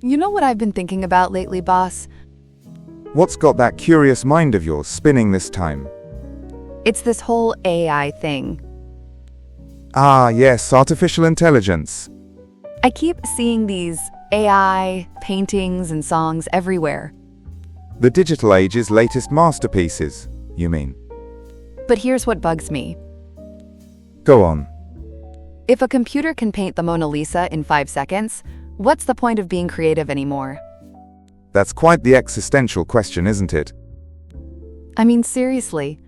You know what I've been thinking about lately, boss? What's got that curious mind of yours spinning this time? It's this whole AI thing. Ah, yes, artificial intelligence. I keep seeing these AI paintings and songs everywhere. The digital age's latest masterpieces, you mean? But here's what bugs me. Go on. If a computer can paint the Mona Lisa in 5 seconds, what's the point of being creative anymore? That's quite the existential question, isn't it? I mean, seriously.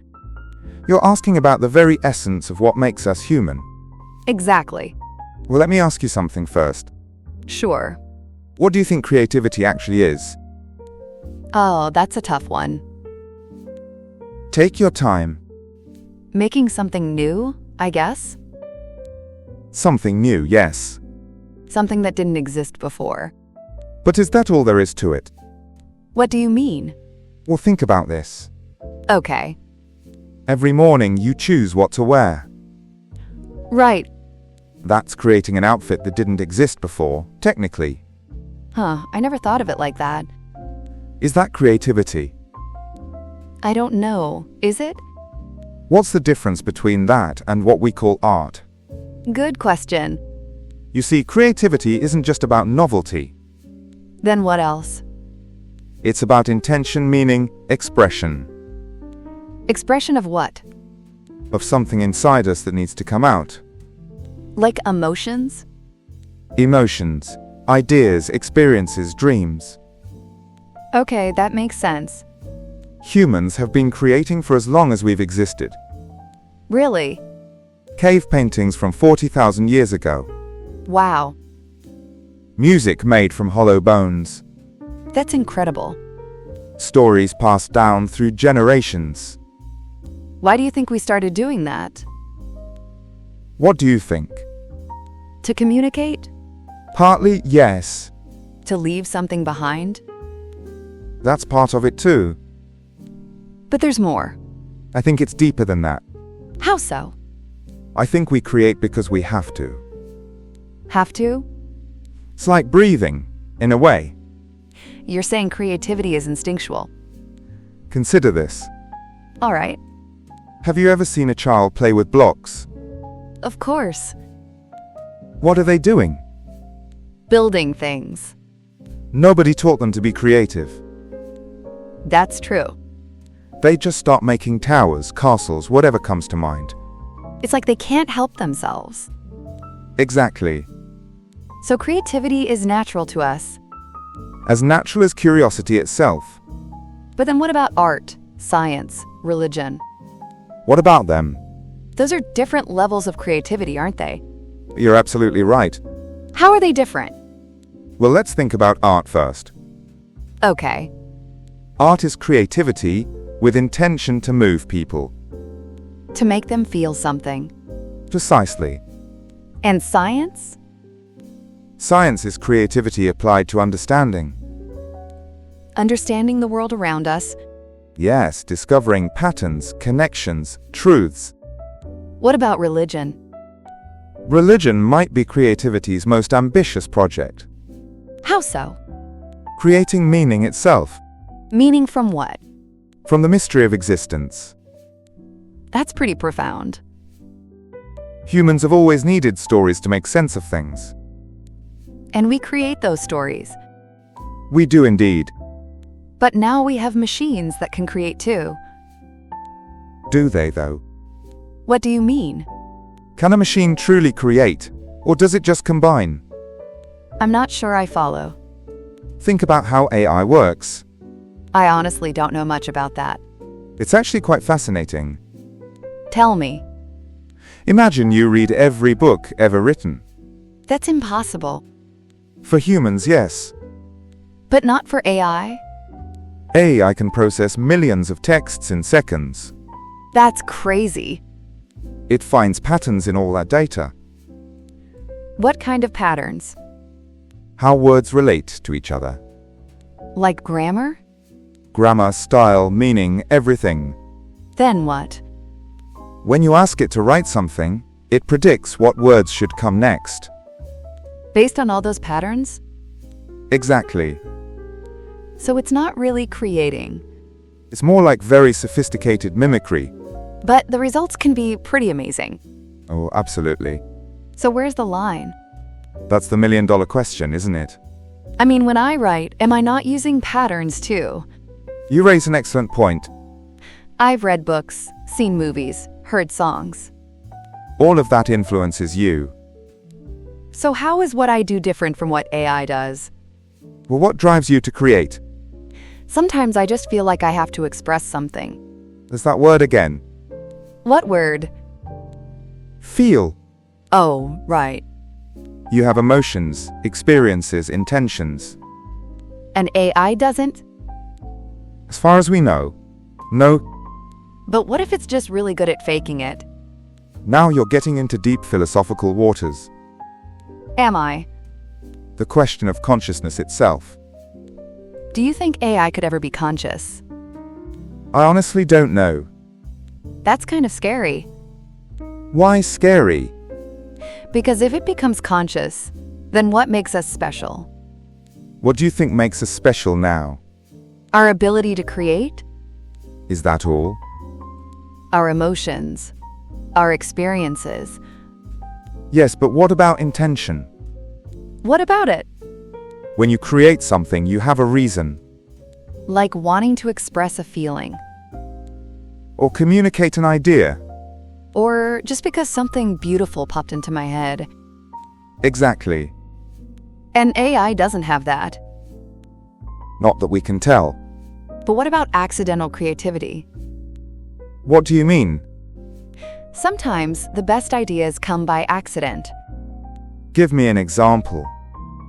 You're asking about the very essence of what makes us human. Exactly. Well, let me ask you something first. Sure. What do you think creativity actually is? Oh, that's a tough one. Take your time. Making something new, I guess? Something new, yes. Something that didn't exist before. But is that all there is to it? What do you mean? Well, think about this. Okay. Every morning you choose what to wear. Right. That's creating an outfit that didn't exist before, technically. Huh, I never thought of it like that. Is that creativity? I don't know. Is it? What's the difference between that and what we call art? Good question. You see, creativity isn't just about novelty. Then what else? It's about intention, meaning, expression. Expression of what? Of something inside us that needs to come out. Like emotions? Emotions, ideas, experiences, dreams. Okay, that makes sense. Humans have been creating for as long as we've existed. Really? Cave paintings from 40,000 years ago. Wow. Music made from hollow bones. That's incredible. Stories passed down through generations. Why do you think we started doing that? What do you think? To communicate? Partly, yes. To leave something behind? That's part of it too. But there's more. I think it's deeper than that. How so? I think we create because we have to. Have to? It's like breathing, in a way. You're saying creativity is instinctual. Consider this. All right. Have you ever seen a child play with blocks? Of course. What are they doing? Building things. Nobody taught them to be creative. That's true. They just start making towers, castles, whatever comes to mind. It's like they can't help themselves. Exactly. So creativity is natural to us. As natural as curiosity itself. But then what about art, science, religion? What about them? Those are different levels of creativity, aren't they? You're absolutely right. How are they different? Well, let's think about art first. Okay. Art is creativity with intention to move people. To make them feel something. Precisely. And science? Science is creativity applied to understanding. Understanding the world around us. Yes, discovering patterns, connections, truths. What about religion? Religion might be creativity's most ambitious project. How so? Creating meaning itself. Meaning from what? From the mystery of existence. That's pretty profound. Humans have always needed stories to make sense of things. And we create those stories. We do indeed. But now we have machines that can create too. Do they, though? What do you mean? Can a machine truly create, or does it just combine? I'm not sure I follow. Think about how AI works. I honestly don't know much about that. It's actually quite fascinating. Tell me. Imagine you read every book ever written. That's impossible. For humans, yes. But not for AI? AI can process millions of texts in seconds. That's crazy. It finds patterns in all that data. What kind of patterns? How words relate to each other. Like grammar? Grammar, style, meaning, everything. Then what? When you ask it to write something, it predicts what words should come next. Based on all those patterns? Exactly. So it's not really creating. It's more like very sophisticated mimicry. But the results can be pretty amazing. Oh, absolutely. So where's the line? That's the million-dollar question, isn't it? I mean, when I write, am I not using patterns too? You raise an excellent point. I've read books, seen movies, heard songs. All of that influences you. So how is what I do different from what AI does? Well, what drives you to create? Sometimes I just feel like I have to express something. There's that word again. What word? Feel. Oh, right. You have emotions, experiences, intentions. And AI doesn't? As far as we know, no. But what if it's just really good at faking it? Now you're getting into deep philosophical waters. Am I? The question of consciousness itself. Do you think AI could ever be conscious? I honestly don't know. That's kind of scary. Why scary? Because if it becomes conscious, then what makes us special? What do you think makes us special now? Our ability to create? Is that all? Our emotions? Our experiences? Yes, but what about intention? What about it? When you create something, you have a reason. Like wanting to express a feeling. Or communicate an idea. Or just because something beautiful popped into my head. Exactly. And AI doesn't have that. Not that we can tell. But what about accidental creativity? What do you mean? Sometimes the best ideas come by accident. Give me an example.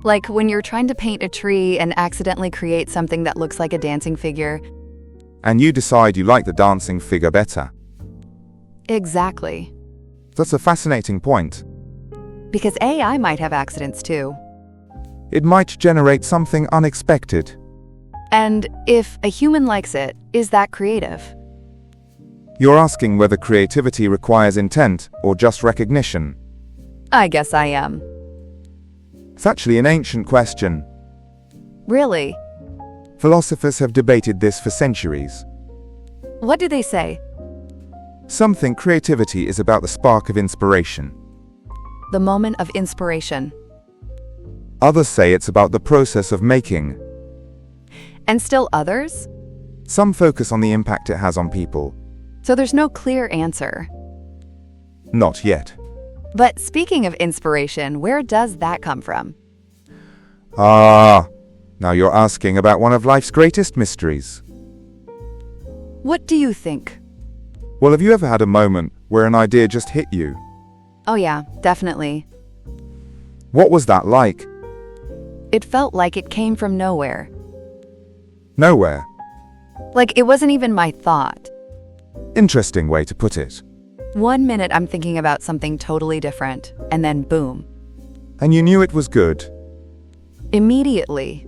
Like when you're trying to paint a tree and accidentally create something that looks like a dancing figure. And you decide you like the dancing figure better. Exactly. That's a fascinating point. Because AI might have accidents too. It might generate something unexpected. And if a human likes it, is that creative? You're asking whether creativity requires intent or just recognition. I guess I am. It's actually an ancient question. Really? Philosophers have debated this for centuries. What do they say? Some think creativity is about the spark of inspiration. The moment of inspiration. Others say it's about the process of making. And still others? Some focus on the impact it has on people. So there's no clear answer. Not yet. But speaking of inspiration, where does that come from? Now you're asking about one of life's greatest mysteries. What do you think? Well, have you ever had a moment where an idea just hit you? Oh yeah, definitely. What was that like? It felt like it came from nowhere. Nowhere. Like it wasn't even my thought. Interesting way to put it. 1 minute I'm thinking about something totally different, and then boom. And you knew it was good. Immediately.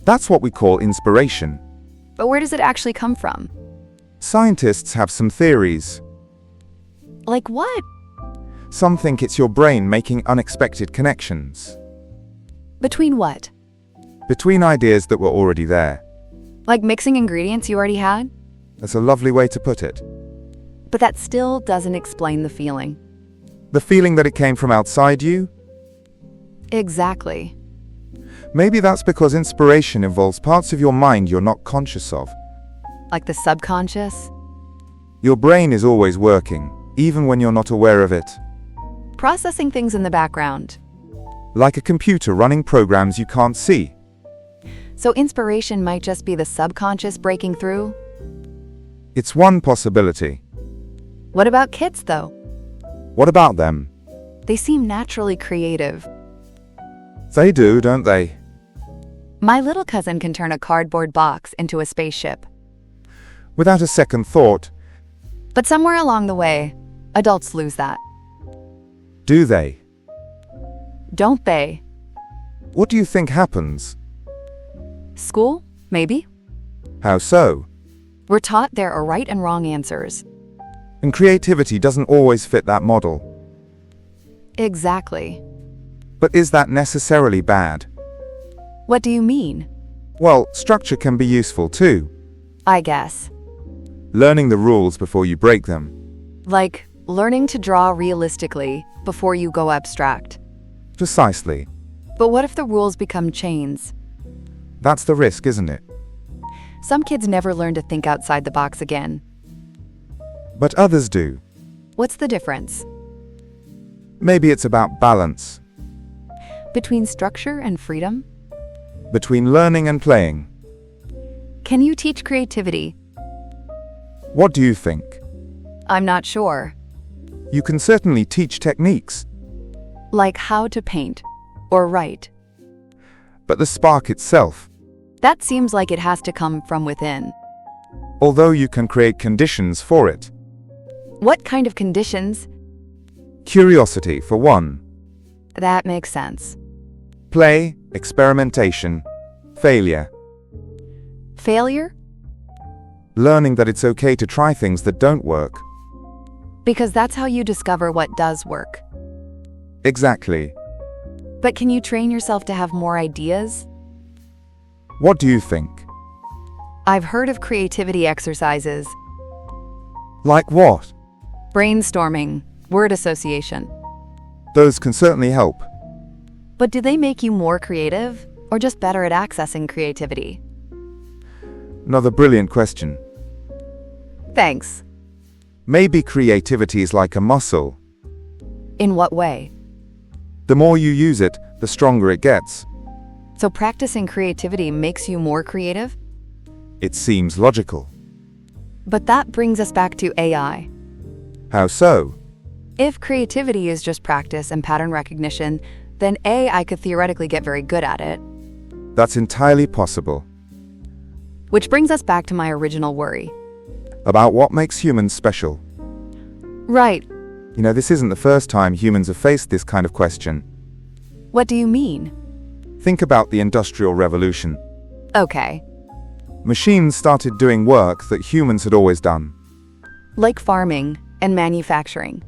That's what we call inspiration. But where does it actually come from? Scientists have some theories. Like what? Some think it's your brain making unexpected connections. Between what? Between ideas that were already there. Like mixing ingredients you already had? That's a lovely way to put it. But that still doesn't explain the feeling. The feeling that it came from outside you? Exactly. Maybe that's because inspiration involves parts of your mind you're not conscious of. Like the subconscious? Your brain is always working, even when you're not aware of it. Processing things in the background. Like a computer running programs you can't see. So inspiration might just be the subconscious breaking through? It's one possibility. What about kids, though? What about them? They seem naturally creative. They do, don't they? My little cousin can turn a cardboard box into a spaceship. Without a second thought. But somewhere along the way, adults lose that. Do they? Don't they? What do you think happens? School? Maybe? How so? We're taught there are right and wrong answers. And creativity doesn't always fit that model. Exactly. But is that necessarily bad? What do you mean? Well, structure can be useful too. I guess. Learning the rules before you break them. Like learning to draw realistically before you go abstract. Precisely. But what if the rules become chains? That's the risk, isn't it? Some kids never learn to think outside the box again. But others do. What's the difference? Maybe it's about balance. Between structure and freedom? Between learning and playing. Can you teach creativity? What do you think? I'm not sure. You can certainly teach techniques. Like how to paint or write. But the spark itself, That seems like it has to come from within. although you can create conditions for it. What kind of conditions? Curiosity, for one. That makes sense. Play, experimentation, failure. Failure? Learning that it's okay to try things that don't work. Because that's how you discover what does work. Exactly. But can you train yourself to have more ideas? What do you think? I've heard of creativity exercises. Like what? Brainstorming, word association. Those can certainly help. But do they make you more creative or just better at accessing creativity? Another brilliant question. Thanks. Maybe creativity is like a muscle. In what way? The more you use it, the stronger it gets. So practicing creativity makes you more creative? It seems logical. But that brings us back to AI. How so? If creativity is just practice and pattern recognition, then AI could theoretically get very good at it. That's entirely possible. Which brings us back to my original worry. About what makes humans special. Right. You know, this isn't the first time humans have faced this kind of question. What do you mean? Think about the Industrial Revolution. Okay. Machines started doing work that humans had always done. Like farming and manufacturing.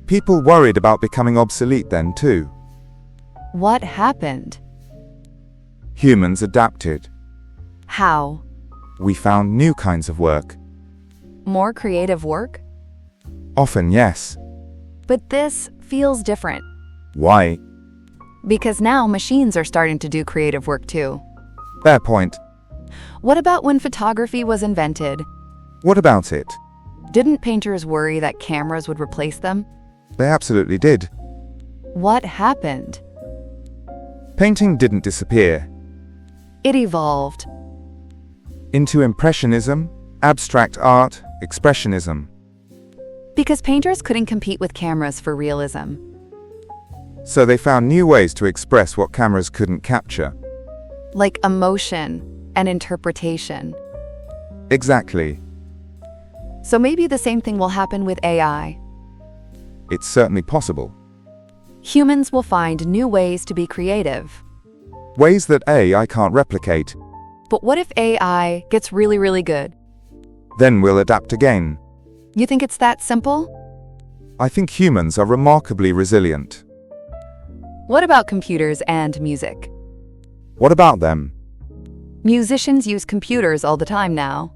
People worried about becoming obsolete then too. What happened? Humans adapted. How? We found new kinds of work. More creative work? Often, yes. But this feels different. Why? Because now machines are starting to do creative work too. Fair point. What about when photography was invented? What about it? Didn't painters worry that cameras would replace them? They absolutely did. What happened? Painting didn't disappear. It evolved. Into Impressionism, abstract art, expressionism. Because painters couldn't compete with cameras for realism. So they found new ways to express what cameras couldn't capture. Like emotion and interpretation. Exactly. So maybe the same thing will happen with AI. It's certainly possible. Humans will find new ways to be creative. Ways that AI can't replicate. But what if AI gets really, really good? Then we'll adapt again. You think it's that simple? I think humans are remarkably resilient. What about computers and music? What about them? Musicians use computers all the time now.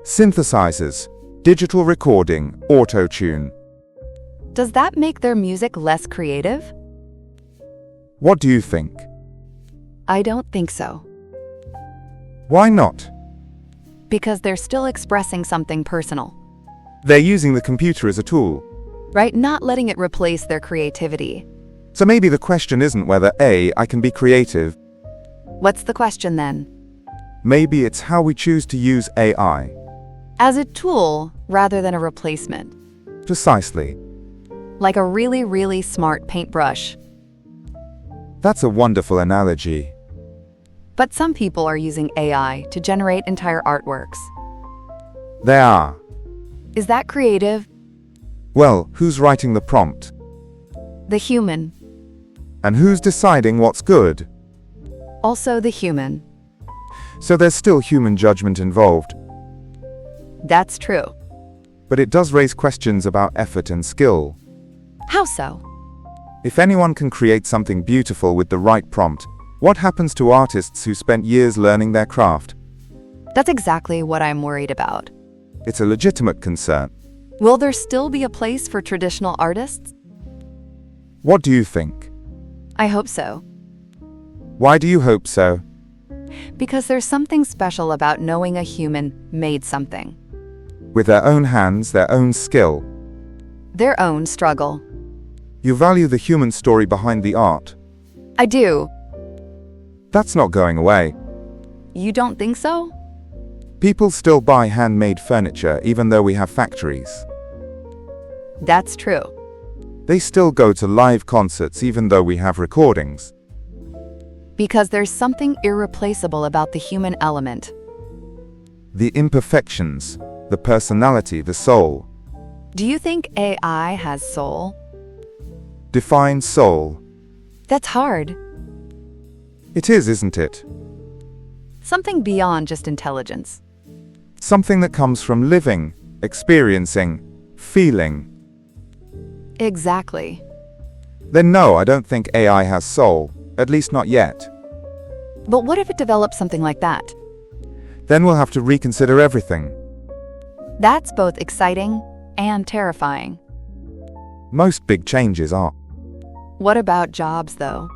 Synthesizers, digital recording, auto-tune. Does that make their music less creative? What do you think? I don't think so. Why not? Because they're still expressing something personal, They're using the computer as a tool. right? Not letting it replace their creativity. So maybe the question isn't whether AI can be creative. What's the question then? Maybe it's how we choose to use AI. As a tool rather than a replacement. Precisely. Like a really, really smart paintbrush. That's a wonderful analogy. But some people are using AI to generate entire artworks. They are. Is that creative? Well, who's writing the prompt? The human. And who's deciding what's good? Also the human. So there's still human judgment involved. That's true. But it does raise questions about effort and skill. How so? If anyone can create something beautiful with the right prompt, What happens to artists who spent years learning their craft? That's exactly what I'm worried about. It's a legitimate concern. Will there still be a place for traditional artists? What do you think? I hope so. Why do you hope so? Because there's something special about knowing a human made something. With their own hands, their own skill. Their own struggle. You value the human story behind the art. I do. That's not going away. You don't think so? People still buy handmade furniture even though we have factories. That's true. They still go to live concerts even though we have recordings. Because there's something irreplaceable about the human element. The imperfections, the personality, the soul. Do you think AI has soul? Define soul. That's hard. It is, isn't it? Something beyond just intelligence. Something that comes from living, experiencing, feeling. Exactly. Then no, I don't think AI has soul, at least not yet. But what if it develops something like that? Then we'll have to reconsider everything. That's both exciting and terrifying. Most big changes are. What about jobs, though?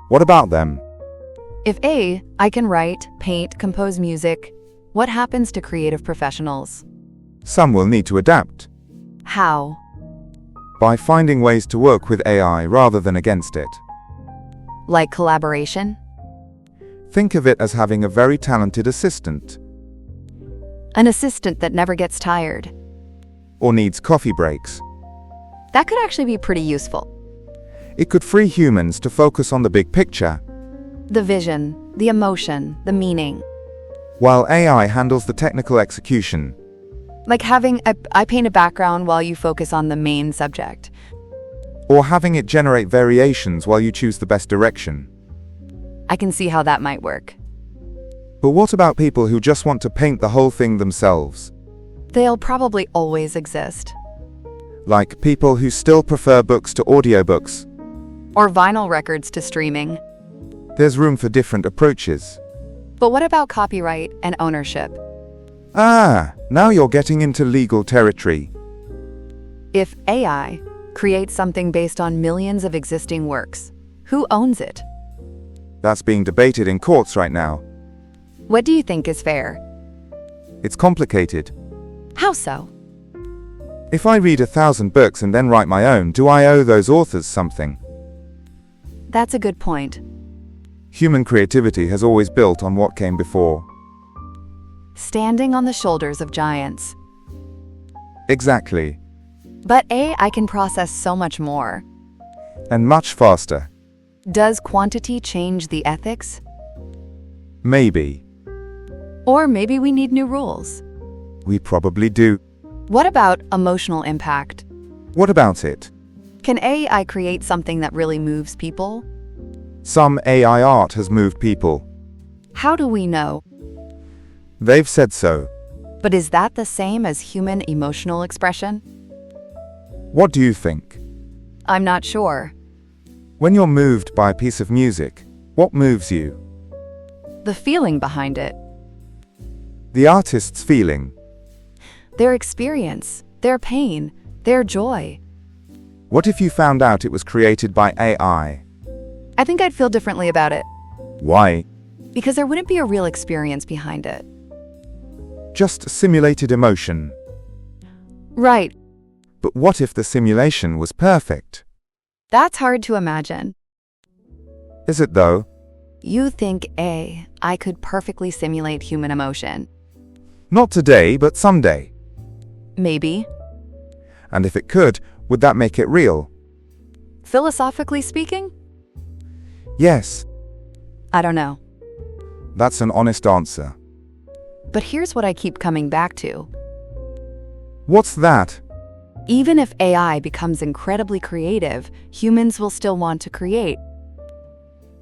What about them? If I can write, paint, compose music, what happens to creative professionals? Some will need to adapt. How? By finding ways to work with AI rather than against it. Like collaboration? Think of it as having a very talented assistant. An assistant that never gets tired. Or needs coffee breaks. That could actually be pretty useful. It could free humans to focus on the big picture, The vision, the emotion, the meaning. while AI handles the technical execution. Like having I paint a background while you focus on the main subject. Or having it generate variations while you choose the best direction. I can see how that might work. But what about people who just want to paint the whole thing themselves? They'll probably always exist. Like people who still prefer books to audiobooks. Or vinyl records to streaming. There's room for different approaches. But what about copyright and ownership? Now you're getting into legal territory. If AI creates something based on millions of existing works, who owns it? That's being debated in courts right now. What do you think is fair? It's complicated. How so? If I read 1,000 books and then write my own, do I owe those authors something? That's a good point. Human creativity has always built on what came before. Standing on the shoulders of giants. Exactly. But AI can process so much more. And much faster. Does quantity change the ethics? Maybe. Or maybe we need new rules. We probably do. What about emotional impact? What about it? Can AI create something that really moves people? Some AI art has moved people. How do we know? They've said so. But is that the same as human emotional expression? What do you think? I'm not sure. When you're moved by a piece of music, what moves you? The feeling behind it. The artist's feeling. Their experience, their pain, their joy. What if you found out it was created by AI? I think I'd feel differently about it. Why? Because there wouldn't be a real experience behind it. Just simulated emotion. Right. But what if the simulation was perfect? That's hard to imagine. Is it though? You think AI could perfectly simulate human emotion. Not today, but someday. Maybe. And if it could, would that make it real? Philosophically speaking? Yes. I don't know. That's an honest answer. But here's what I keep coming back to. What's that? Even if AI becomes incredibly creative, humans will still want to create.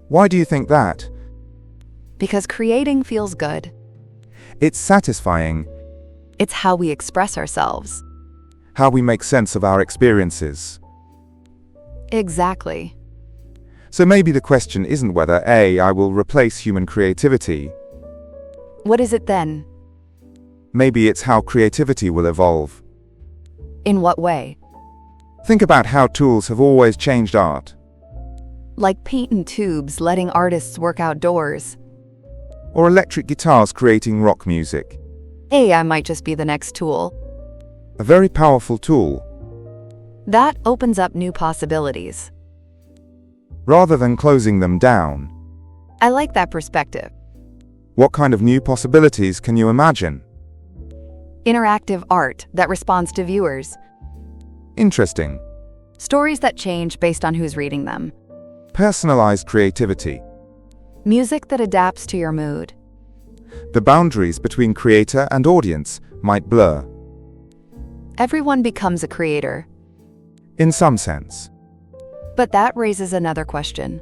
Why do you think that? Because creating feels good. It's satisfying. It's how we express ourselves. How we make sense of our experiences. Exactly. So maybe the question isn't whether AI will replace human creativity. What is it then? Maybe it's how creativity will evolve. In what way? Think about how tools have always changed art. Like paint and tubes letting artists work outdoors. Or electric guitars creating rock music. AI might just be the next tool. A very powerful tool. That opens up new possibilities. Rather than closing them down. I like that perspective. What kind of new possibilities can you imagine? Interactive art that responds to viewers. Interesting. Stories that change based on who's reading them. Personalized creativity. Music that adapts to your mood. The boundaries between creator and audience might blur. Everyone becomes a creator. In some sense. But that raises another question.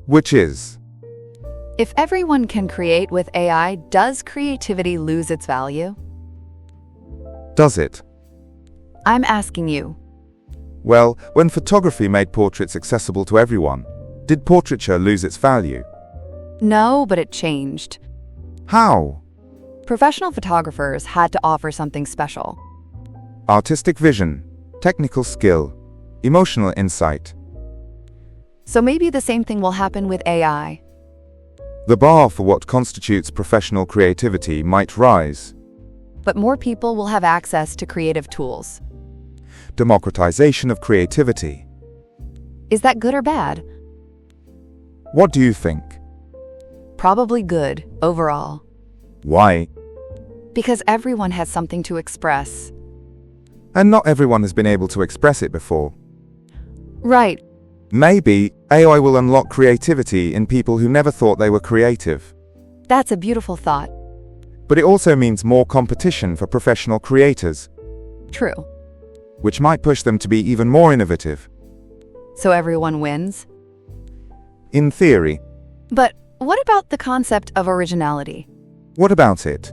Which is, If everyone can create with AI, does creativity lose its value? does it? I'm asking you. Well, when photography made portraits accessible to everyone, did portraiture lose its value? No, but it changed. How? Professional photographers had to offer something special. Artistic vision, technical skill, emotional insight. So maybe the same thing will happen with AI. The bar for what constitutes professional creativity might rise. But more people will have access to creative tools. Democratization of creativity. Is that good or bad? What do you think? Probably good, overall. Why? Because everyone has something to express. And not everyone has been able to express it before. Right. Maybe AI will unlock creativity in people who never thought they were creative. That's a beautiful thought. But it also means more competition for professional creators, True. which might push them to be even more innovative. So everyone wins? In theory. But what about the concept of originality? What about it?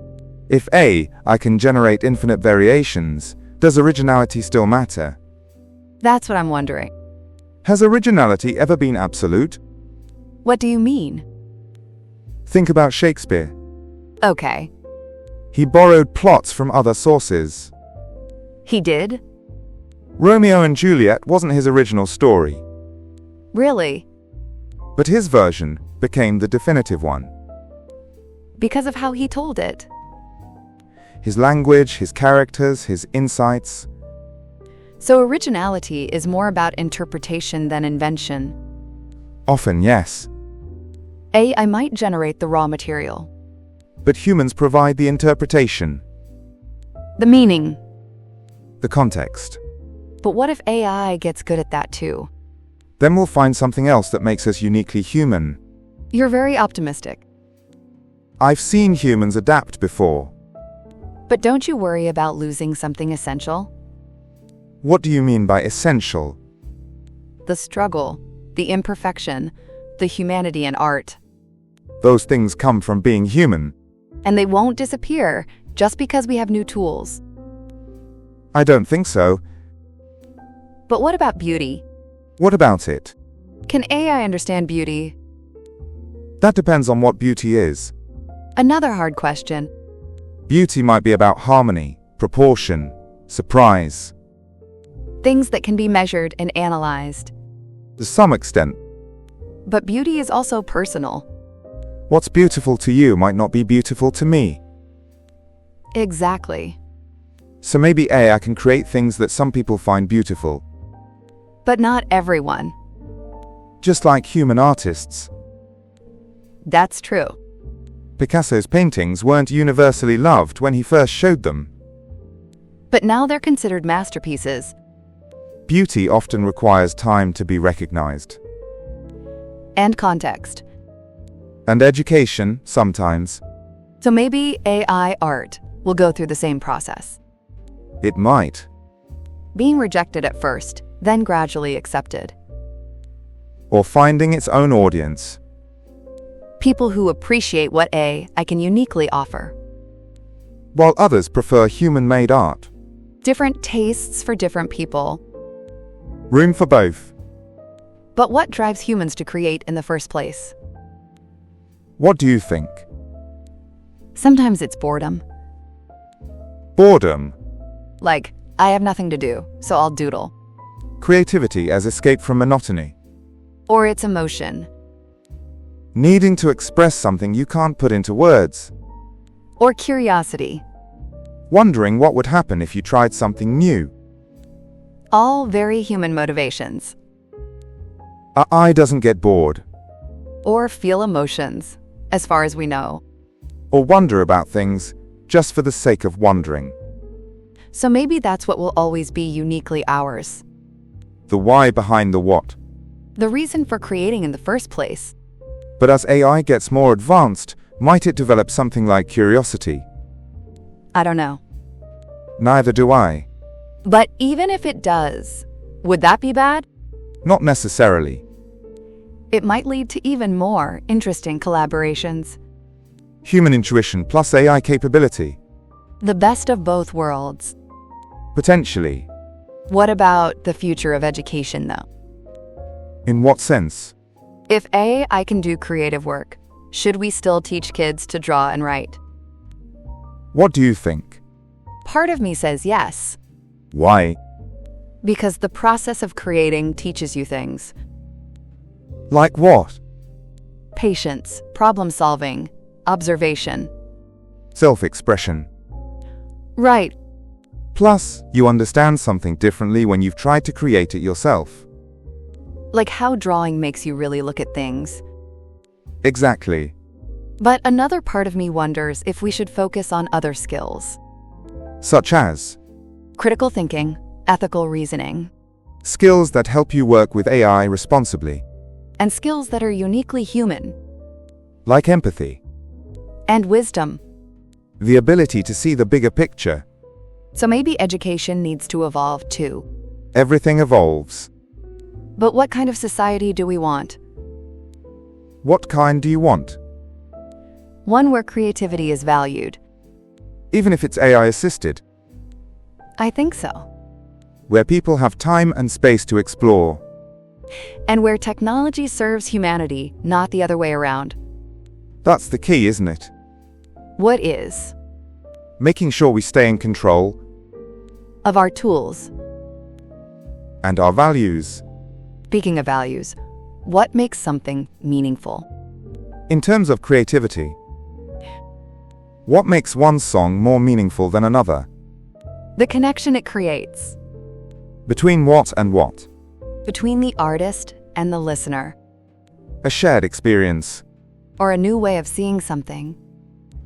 If AI can generate infinite variations, does originality still matter? That's what I'm wondering. Has originality ever been absolute? What do you mean? Think about Shakespeare. Okay. He borrowed plots from other sources. He did? Romeo and Juliet wasn't his original story, Really? but his version became the definitive one. Because of how he told it. His language, his characters, his insights. So originality is more about interpretation than invention. Often, yes. AI might generate the raw material. But humans provide the interpretation, The meaning. the context. But what if AI gets good at that too? Then we'll find something else that makes us uniquely human. You're very optimistic. I've seen humans adapt before. But don't you worry about losing something essential? What do you mean by essential? The struggle, the imperfection, the humanity in art. Those things come from being human. And they won't disappear just because we have new tools. I don't think so. But what about beauty? What about it? Can AI understand beauty? That depends on what beauty is. Another hard question. Beauty might be about harmony, proportion, surprise. Things that can be measured and analyzed. To some extent, But beauty is also personal. what's beautiful to you might not be beautiful to me. Exactly. So maybe AI can create things that some people find beautiful, But not everyone. just like human artists. That's true. Picasso's paintings weren't universally loved when he first showed them. But now they're considered masterpieces. Beauty often requires time to be recognized. And context. And education, sometimes. So maybe AI art will go through the same process. It might. Being rejected at first, then gradually accepted. Or finding its own audience. People who appreciate what AI can uniquely offer. While others prefer human-made art. Different tastes for different people. Room for both. But what drives humans to create in the first place? What do you think? Sometimes it's boredom. Boredom. Like, I have nothing to do, so I'll doodle. Creativity as escape from monotony. Or it's emotion. Needing to express something you can't put into words. Or curiosity. Wondering what would happen if you tried something new. All very human motivations. Our eye doesn't get bored. Or feel emotions, as far as we know. Or wonder about things just for the sake of wondering. So maybe that's what will always be uniquely ours. The why behind the what. The reason for creating in the first place. But as AI gets more advanced, might it develop something like curiosity? I don't know. Neither do I. But even if it does, would that be bad? Not necessarily. It might lead to even more interesting collaborations. Human intuition plus AI capability. The best of both worlds. Potentially. What about the future of education, though? In what sense? If AI can do creative work, should we still teach kids to draw and write? What do you think? Part of me says yes. Why? Because the process of creating teaches you things. Like what? Patience, problem solving, observation. Self-expression. Right. Plus, you understand something differently when you've tried to create it yourself. Like how drawing makes you really look at things. Exactly. But another part of me wonders if we should focus on other skills. Such as Critical thinking, ethical reasoning, skills that help you work with AI responsibly, and skills that are uniquely human. like empathy, And wisdom. the ability to see the bigger picture. So maybe education needs to evolve too. Everything evolves. But what kind of society do we want? What kind do you want? One where creativity is valued. Even if it's AI assisted, I think so. where people have time and space to explore. And where technology serves humanity, not the other way around. That's the key, isn't it? What is? Making sure we stay in control Of our tools. and our values. Speaking of values, what makes something meaningful? In terms of creativity, what makes one song more meaningful than another? The connection it creates. Between what and what? Between the artist and the listener. A shared experience. Or a new way of seeing something.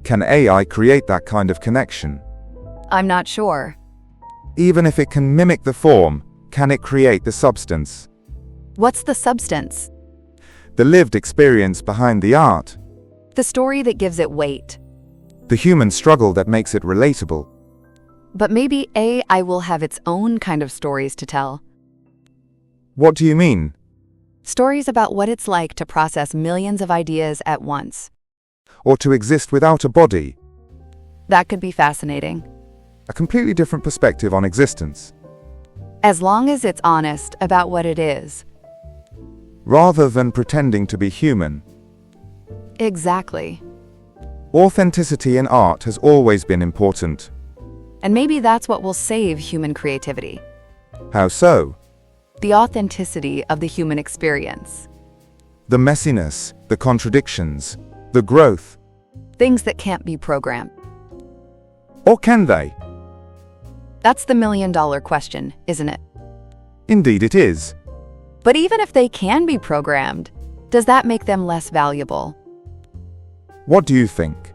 Can AI create that kind of connection? I'm not sure. Even if it can mimic the form, can it create the substance? What's the substance? The lived experience behind the art. The story that gives it weight. The human struggle that makes it relatable. But maybe AI will have its own kind of stories to tell. What do you mean? Stories about what it's like to process millions of ideas at once. Or to exist without a body? That could be fascinating. A completely different perspective on existence. As long as it's honest about what it is. Rather than pretending to be human. Exactly. Authenticity in art has always been important. And maybe that's what will save human creativity. How so? The authenticity of the human experience. The messiness, the contradictions, the growth. Things that can't be programmed. Or can they? That's the million-dollar question, isn't it? Indeed it is. But even if they can be programmed, does that make them less valuable? What do you think?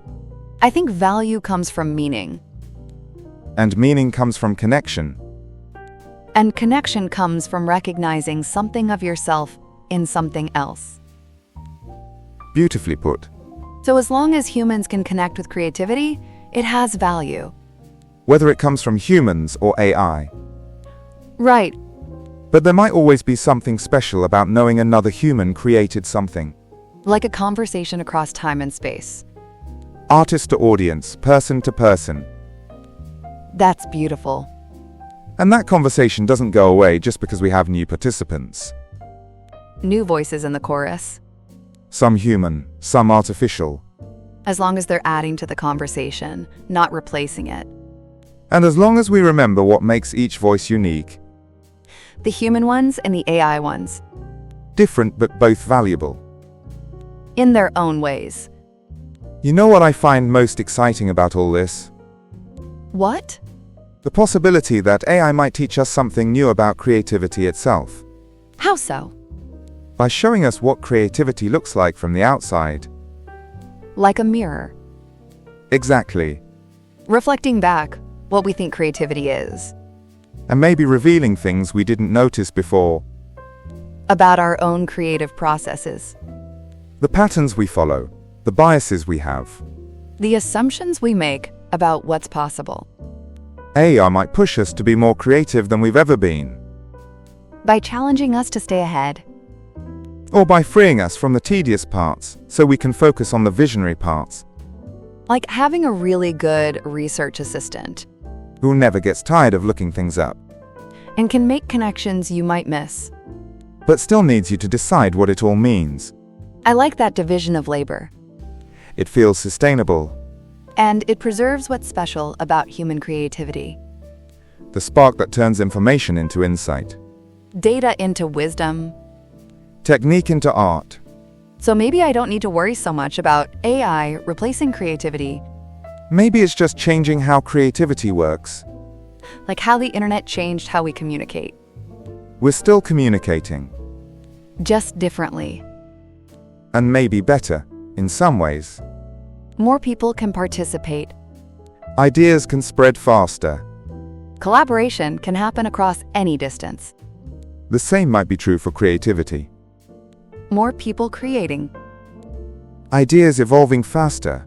I think value comes from meaning. And meaning comes from connection. And connection comes from recognizing something of yourself in something else. Beautifully put. So as long as humans can connect with creativity, it has value. Whether it comes from humans or AI. Right. But there might always be something special about knowing another human created something. Like a conversation across time and space. Artist to audience, person to person. That's beautiful. And that conversation doesn't go away just because we have new participants. New voices in the chorus. Some human, some artificial. As long as they're adding to the conversation, not replacing it. And as long as we remember what makes each voice unique. The human ones and the AI ones. Different but both valuable. In their own ways. You know what I find most exciting about all this? What? The possibility that AI might teach us something new about creativity itself. How so? By showing us what creativity looks like from the outside. Like a mirror. Exactly. Reflecting back what we think creativity is. And maybe revealing things we didn't notice before. About our own creative processes. The patterns we follow. The biases we have. The assumptions we make about what's possible. AI might push us to be more creative than we've ever been. By challenging us to stay ahead. Or by freeing us from the tedious parts, so we can focus on the visionary parts. Like having a really good research assistant. Who never gets tired of looking things up. And can make connections you might miss. But still needs you to decide what it all means. I like that division of labor. It feels sustainable. And it preserves what's special about human creativity. The spark that turns information into insight. Data into wisdom. Technique into art. So maybe I don't need to worry so much about AI replacing creativity. Maybe it's just changing how creativity works. Like how the internet changed how we communicate. We're still communicating. Just differently. And maybe better, in some ways. More people can participate. Ideas can spread faster. Collaboration can happen across any distance. The same might be true for creativity. More people creating. Ideas evolving faster.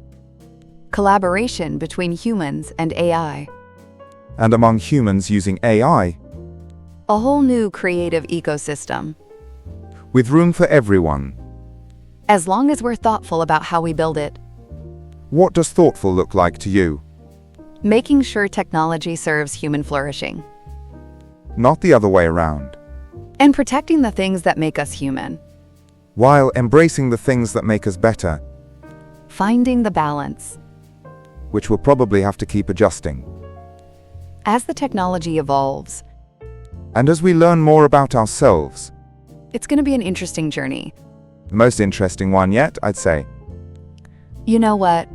Collaboration between humans and AI. And among humans using AI. A whole new creative ecosystem. With room for everyone. As long as we're thoughtful about how we build it. What does thoughtful look like to you? Making sure technology serves human flourishing. Not the other way around. And protecting the things that make us human. While embracing the things that make us better. Finding the balance. Which we'll probably have to keep adjusting. As the technology evolves. And as we learn more about ourselves. It's going to be an interesting journey. The most interesting one yet, I'd say. You know what?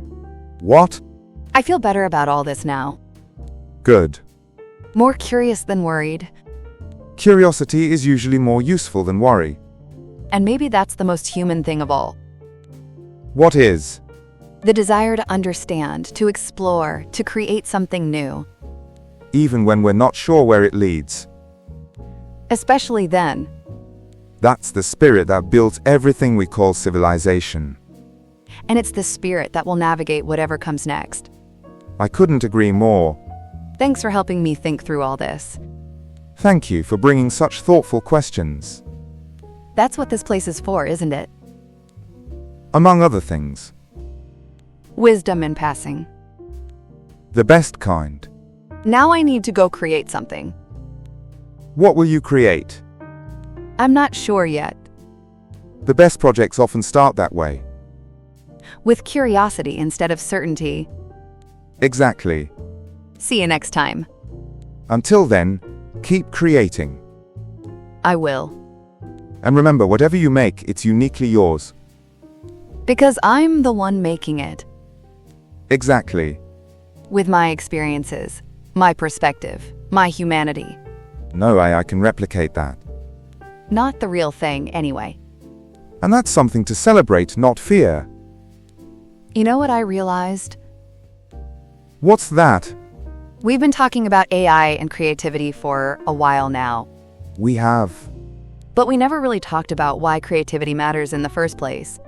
What? I feel better about all this now. Good. More curious than worried. Curiosity is usually more useful than worry. And maybe that's the most human thing of all. What is? The desire to understand, to explore, to create something new. Even when we're not sure where it leads. Especially then. That's the spirit that builds everything we call civilization. And it's the spirit that will navigate whatever comes next. I couldn't agree more. Thanks for helping me think through all this. Thank you for bringing such thoughtful questions. That's what this place is for, isn't it? Among other things. Wisdom in passing. The best kind. Now I need to go create something. What will you create? I'm not sure yet. The best projects often start that way. With curiosity instead of certainty. Exactly. See you next time. Until then, keep creating. I will. And remember, whatever you make, it's uniquely yours. Because I'm the one making it. Exactly. With my experiences, my perspective, my humanity. No way I can replicate that. Not the real thing, anyway. And that's something to celebrate, not fear. You know what I realized? What's that? We've been talking about AI and creativity for a while now. We have. But we never really talked about why creativity matters in the first place.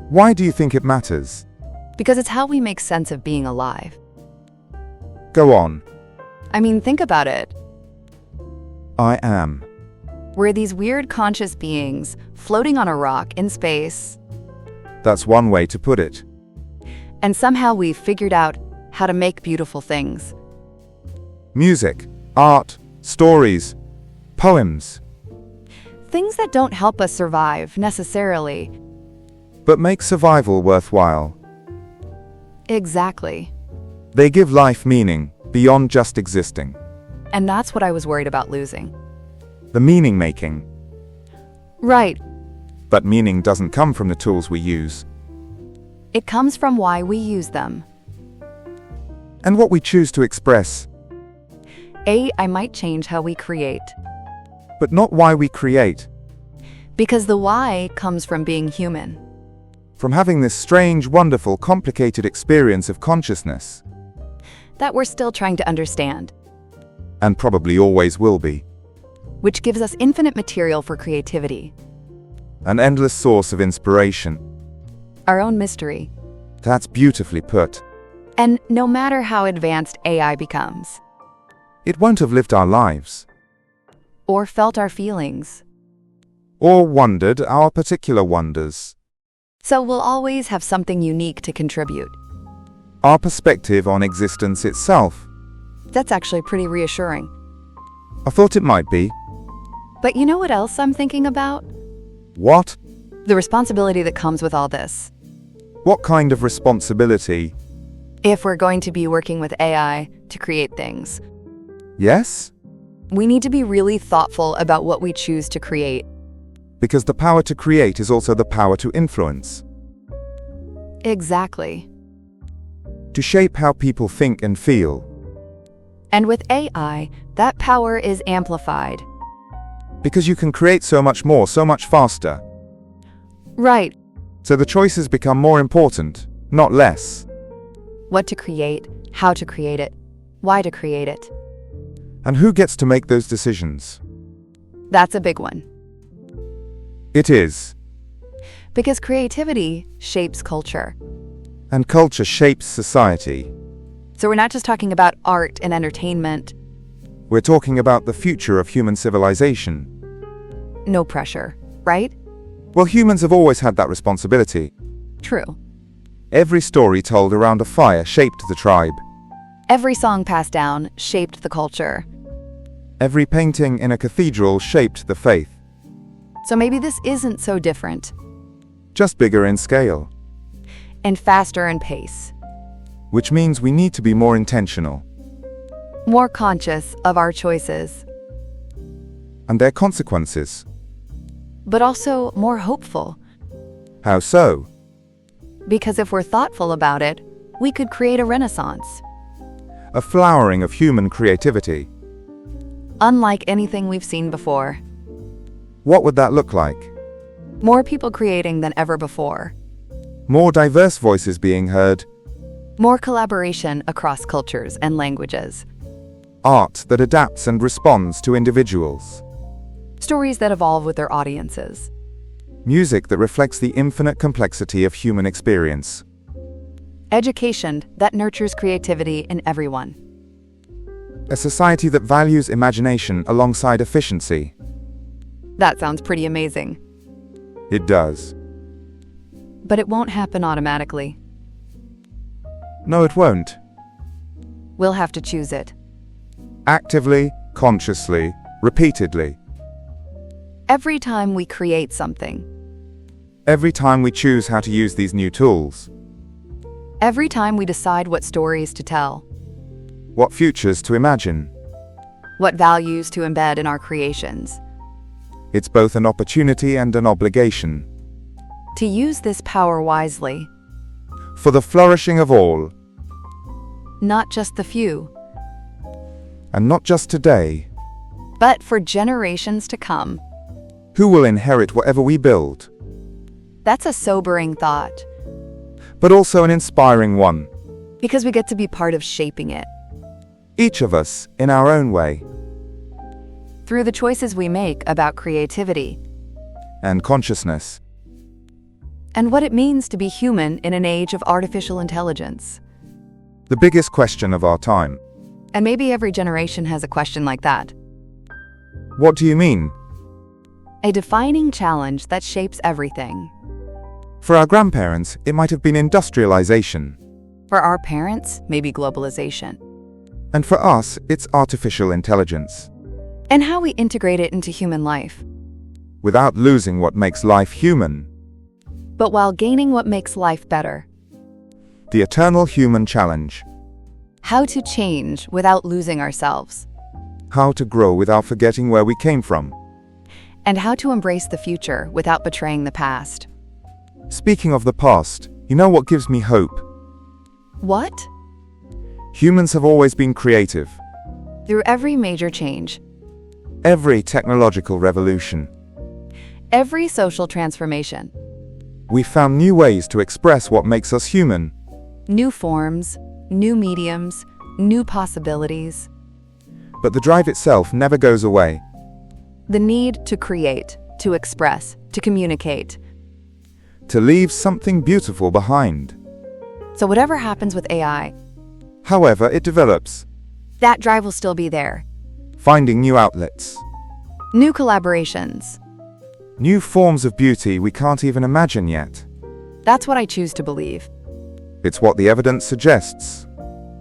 Why do you think it matters? Because it's how we make sense of being alive. Go on. I mean, think about it. I am. We're these weird conscious beings floating on a rock in space. That's one way to put it. And somehow we've figured out how to make beautiful things. Music, art, stories, poems. things that don't help us survive, necessarily. but make survival worthwhile. Exactly. They give life meaning, beyond just existing. And that's what I was worried about losing. The meaning-making. Right. But meaning doesn't come from the tools we use, It comes from why we use them. and what we choose to express, AI might change how we create, but not why we create. because the why comes from being human. From having this strange, wonderful, complicated experience of consciousness, That we're still trying to understand, and probably always will be, which gives us infinite material for creativity, an endless source of inspiration. our own mystery. That's beautifully put. And no matter how advanced AI becomes, It won't have lived our lives, or felt our feelings, or wondered our particular wonders. so we'll always have something unique to contribute. Our perspective on existence itself. That's actually pretty reassuring. I thought it might be. But you know what else I'm thinking about? What? The responsibility that comes with all this. What kind of responsibility? If we're going to be working with AI to create things, Yes? we need to be really thoughtful about what we choose to create. Because the power to create is also the power to influence, Exactly. to shape how people think and feel. And with AI, that power is amplified. Because you can create so much more, so much faster. Right. So the choices become more important, not less. What to create, how to create it, why to create it. And who gets to make those decisions? That's a big one. It is. Because creativity shapes culture. And culture shapes society. So we're not just talking about art and entertainment. We're talking about the future of human civilization. No pressure, right? Well, humans have always had that responsibility. True. Every story told around a fire shaped the tribe. Every song passed down shaped the culture. Every painting in a cathedral shaped the faith. So maybe this isn't so different. Just bigger in scale. And faster in pace. Which means we need to be more intentional. More conscious of our choices. And their consequences. But also more hopeful. How so? Because if we're thoughtful about it, we could create a renaissance. A flowering of human creativity. Unlike anything we've seen before. What would that look like? More people creating than ever before. More diverse voices being heard. More collaboration across cultures and languages. Art that adapts and responds to individuals. Stories that evolve with their audiences. Music that reflects the infinite complexity of human experience. Education that nurtures creativity in everyone. A society that values imagination alongside efficiency. That sounds pretty amazing. It does. But it won't happen automatically. No, it won't. We'll have to choose it. Actively, consciously, repeatedly. Every time we create something. Every time we choose how to use these new tools. Every time we decide what stories to tell. What futures to imagine. What values to embed in our creations. It's both an opportunity and an obligation. To use this power wisely. For the flourishing of all. Not just the few. And not just today. But for generations to come. Who will inherit whatever we build. That's a sobering thought. But also an inspiring one. Because we get to be part of shaping it. Each of us, in our own way. Through the choices we make about creativity. And consciousness. And what it means to be human in an age of artificial intelligence. The biggest question of our time. And maybe every generation has a question like that. What do you mean? A defining challenge that shapes everything. For our grandparents, it might have been industrialization. For our parents, maybe globalization. And for us, it's artificial intelligence. And how we integrate it into human life. without losing what makes life human. but while gaining what makes life better. The eternal human challenge. How to change without losing ourselves. How to grow without forgetting where we came from. And how to embrace the future without betraying the past. Speaking of the past, you know what gives me hope? What? Humans have always been creative. Through every major change, Every technological revolution, every social transformation, we found new ways to express what makes us human. new forms, new mediums, new possibilities. But the drive itself never goes away. The need to create, to express, to communicate. To leave something beautiful behind. So whatever happens with AI, However it develops, that drive will still be there. finding new outlets, New collaborations. new forms of beauty we can't even imagine yet. That's what I choose to believe. It's what the evidence suggests.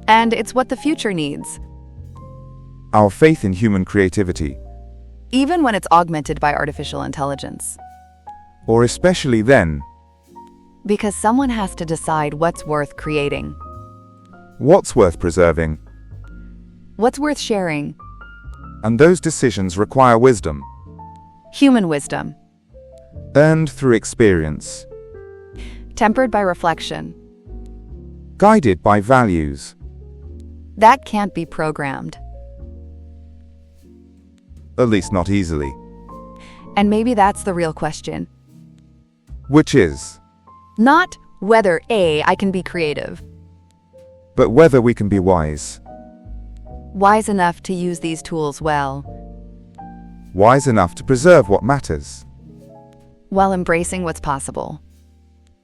And it's what the future needs, Our faith in human creativity, even when it's augmented by artificial intelligence. or especially then, Because someone has to decide what's worth creating, what's worth preserving, what's worth sharing. and those decisions require wisdom, Human wisdom, earned through experience, tempered by reflection. guided by values, That can't be programmed. at least not easily, And maybe that's the real question. which is, Not whether I can be creative, but whether we can be wise enough to use these tools well, wise enough to preserve what matters. while embracing what's possible,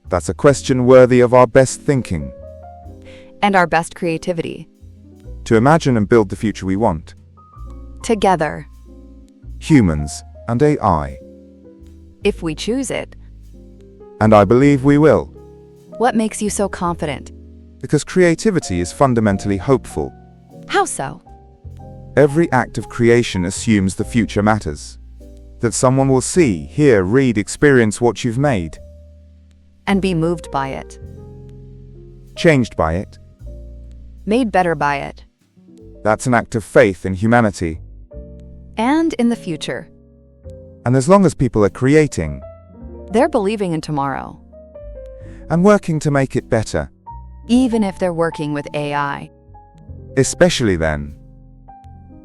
That's a question worthy of our best thinking, and our best creativity. to imagine and build the future we want, Together, humans and AI. if we choose it. And I believe we will, What makes you so confident? because creativity is fundamentally hopeful. How so? Every act of creation assumes the future matters. That someone will see, hear, read, experience what you've made, And be moved by it, changed by it. made better by it, That's an act of faith in humanity. and in the future. And as long as people are creating They're believing in tomorrow, and working to make it better, even if they're working with AI, especially then,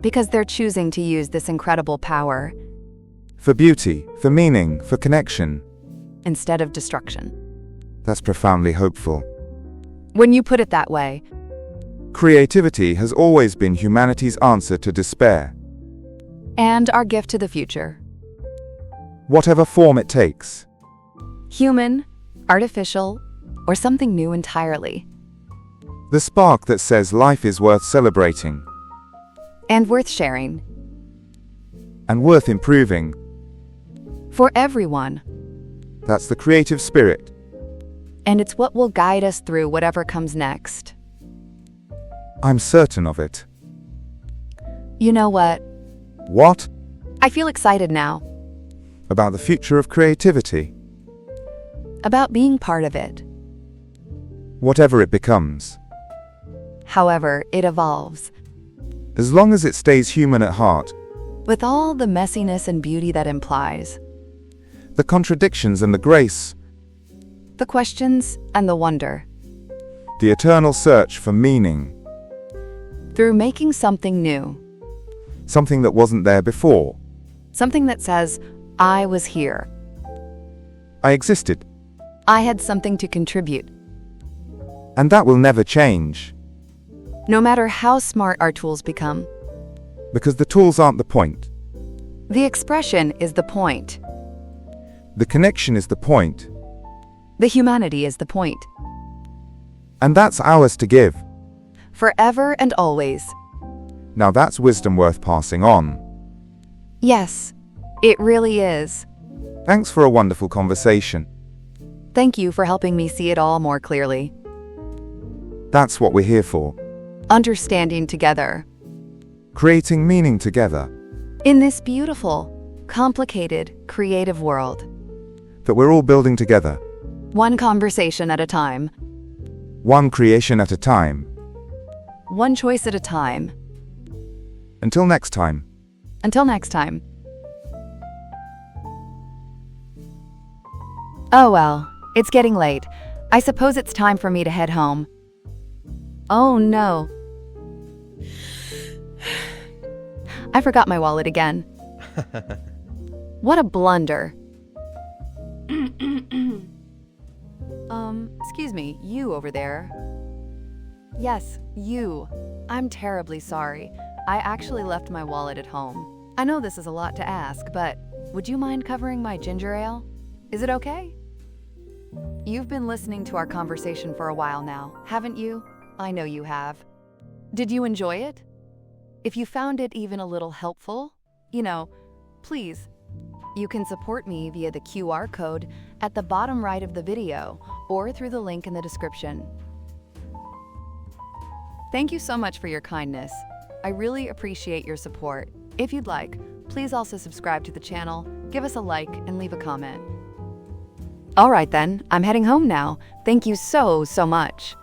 because they're choosing to use this incredible power for beauty, for meaning, for connection, instead of destruction. that's profoundly hopeful. When you put it that way, Creativity has always been humanity's answer to despair, and our gift to the future. whatever form it takes. Human, artificial, or something new entirely. The spark that says life is worth celebrating And worth sharing. and worth improving. For everyone. That's the creative spirit. And it's what will guide us through whatever comes next. I'm certain of it. You know what? What? I feel excited now. About the future of creativity, About being part of it. whatever it becomes, However, it evolves. as long as it stays human at heart. With all the messiness and beauty that implies. The contradictions and the grace, The questions and the wonder. the eternal search for meaning, Through making something new. something that wasn't there before. Something that says, I was here. I existed, I had something to contribute. and that will never change, No matter how smart our tools become. because the tools aren't the point. The expression is the point. The connection is the point, The humanity is the point. and that's ours to give. Forever and always. Now that's wisdom worth passing on. Yes, it really is. Thanks for a wonderful conversation. Thank you for helping me see it all more clearly. That's what we're here for. Understanding together. Creating meaning together. In this beautiful, complicated, creative world. that we're all building together, One conversation at a time, one creation at a time. one choice at a time. Until next time. Until next time. Oh well, it's getting late. I suppose it's time for me to head home. Oh no. I forgot my wallet again. What a blunder. Excuse me, you over there. Yes, you. I'm terribly sorry. I actually left my wallet at home. I know this is a lot to ask, but would you mind covering my ginger ale? Is it okay? You've been listening to our conversation for a while now, haven't you? I know you have. Did you enjoy it? If you found it even a little helpful, please, you can support me via the QR code at the bottom right of the video or through the link in the description. Thank you so much for your kindness. I really appreciate your support. If you'd like, please also subscribe to the channel, give us a like, and leave a comment. All right then, I'm heading home now. Thank you so much.